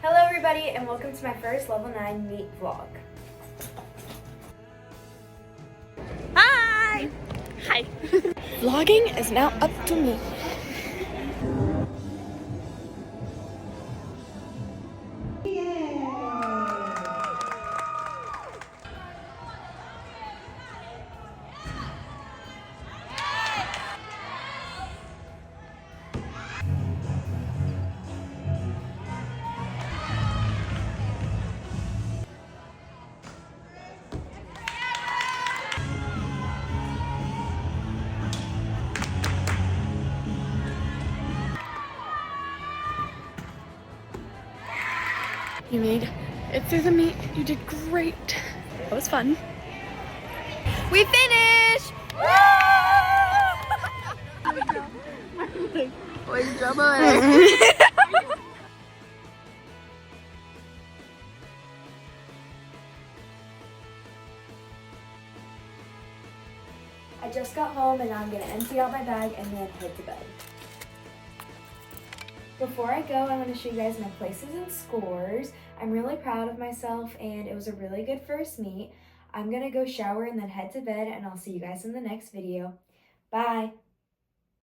Hello everybody and welcome to my first level 9 meet vlog. Hi! Hi. Vlogging is now up to me. You made it through the meet. You did great. It was fun. We finished! Wait, drama. I just got home and now I'm gonna empty out my bag and then head to bed. Before I go, I want to show you guys my places and scores. I'm really proud of myself and it was a really good first meet. I'm gonna go shower and then head to bed and I'll see you guys in the next video. Bye!